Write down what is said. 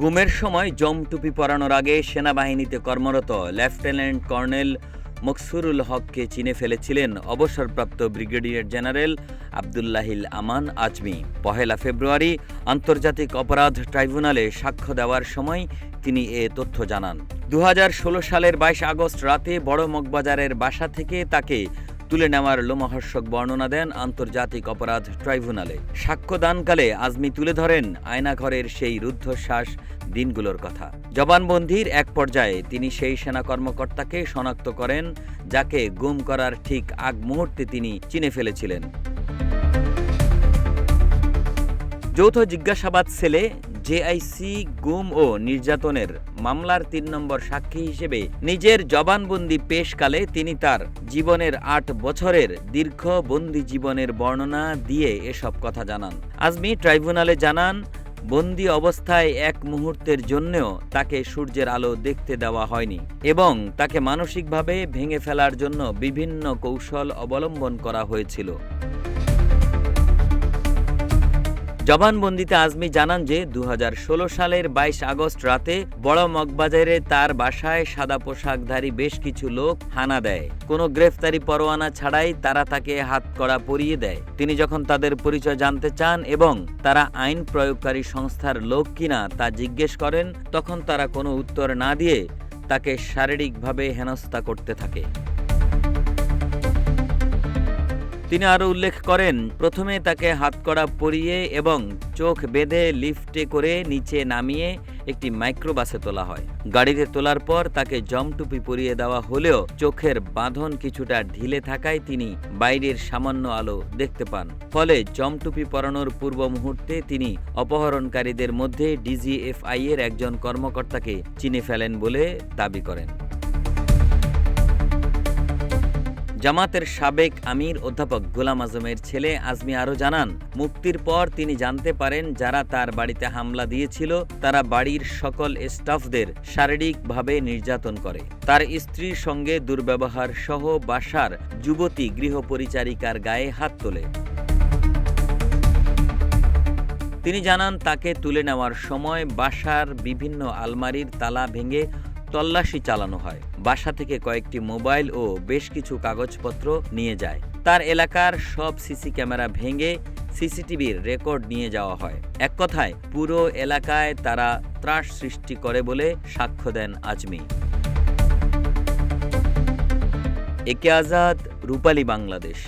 গুমের সময় জম টুপি পরানোর আগে সেনাবাহিনীতে কর্মরত লেফটেন্যান্ট কর্নেল মকসুরুল হককে চিনে ফেলেছিলেন অবসরপ্রাপ্ত ব্রিগেডিয়ার জেনারেল আবদুল্লাহিল আমান আজমি। ১ ফেব্রুয়ারি আন্তর্জাতিক অপরাধ ট্রাইব্যুনালে সাক্ষ্য দেওয়ার সময় তিনি এ তথ্য জানান। ২০১৬ সালের ২২ আগস্ট রাতে বড় মগবাজারের বাসা থেকে তাকে তুলে নেওয়ার লোমহর্ষক বর্ণনা দেন আন্তর্জাতিক অপরাধ ট্রাইব্যুনালে। সাক্ষ্যদানকালে আজমি তুলে ধরেন আয়নাঘরের সেই রুদ্ধশ্বাস দিনগুলোর কথা। জবানবন্দির এক পর্যায়ে তিনি সেই সেনা কর্মকর্তাকে শনাক্ত করেন যাকে গুম করার ঠিক আগ মুহূর্তে তিনি চিনে ফেলেছিলেন। যৌথ জিজ্ঞাসাবাদ সেলে জেআইসি গুম ও নির্যাতনের মামলার ৩ নম্বর সাক্ষী হিসেবে নিজের জবানবন্দি পেশকালে তিনি তার জীবনের ৮ বছরের দীর্ঘ বন্দি জীবনের বর্ণনা দিয়ে এসব কথা জানান। আজমি ট্রাইব্যুনালে জানান, বন্দি অবস্থায় এক মুহূর্তের জন্যও তাকে সূর্যের আলো দেখতে দেওয়া হয়নি এবং তাকে মানসিকভাবে ভেঙে ফেলার জন্য বিভিন্ন কৌশল অবলম্বন করা হয়েছিল। জবানবন্দিতে আজমি জানান যে ২০১৬ সালের ২২ আগস্ট রাতে বড় মগবাজারে তার বাসায় সাদা পোশাকধারী বেশ কিছু লোক হানা দেয়। কোনো গ্রেফতারি পরোয়ানা ছাড়াই তারা তাকে হাতকড়া পরিয়ে দেয়। তিনি যখন তাদের পরিচয় জানতে চান এবং তারা আইন প্রয়োগকারী সংস্থার লোক কিনা তা জিজ্ঞেস করেন, তখন তারা কোনো উত্তর না দিয়ে তাকে শারীরিকভাবে হেনস্থা করতে থাকে। তিনি আরও উল্লেখ করেন, প্রথমে তাকে হাতকড়া পরিয়ে এবং চোখ বেঁধে লিফটে করে নিচে নামিয়ে একটি মাইক্রোবাসে তোলা হয়। গাড়িতে তোলার পর তাকে জমটুপি পরিয়ে দেওয়া হলেও চোখের বাঁধন কিছুটা ঢিলে থাকায় তিনি বাইরের সামান্য আলো দেখতে পান। ফলে জমটুপি পরানোর পূর্ব মুহূর্তে তিনি অপহরণকারীদের মধ্যে ডিজিএফআই এর একজন কর্মকর্তাকে চিনে ফেলেন বলে দাবি করেন। জামাতের সাবেক আমির অধ্যাপক গোলাম আজমের ছেলে আজমি আরও জানান, মুক্তির পর তিনি জানতে পারেন যারা তার বাড়িতে হামলা দিয়েছিল তারা বাড়ির সকল স্টাফদের শারীরিকভাবে নির্যাতন করে। তার স্ত্রীর সঙ্গে দুর্ব্যবহার সহ বাসার যুবতী গৃহপরিচারিকার গায়ে হাত তোলে। তিনি জানান, তাকে তুলে নেওয়ার সময় বাসার বিভিন্ন আলমারির তালা ভেঙে তল্লাশি চালানো হয়। বাসা থেকে কয়েকটি মোবাইল ও বেশ কিছু কাগজপত্র নিয়ে যায়। তার এলাকার সব সিসি ক্যামেরা ভেঙে সিসিটিভির রেকর্ড নিয়ে যাওয়া হয়। এক কথায় পুরো এলাকায় তারা ত্রাস সৃষ্টি করে বলে সাক্ষ্য দেন আজমি। একে আজাদ, রূপালী বাংলাদেশ।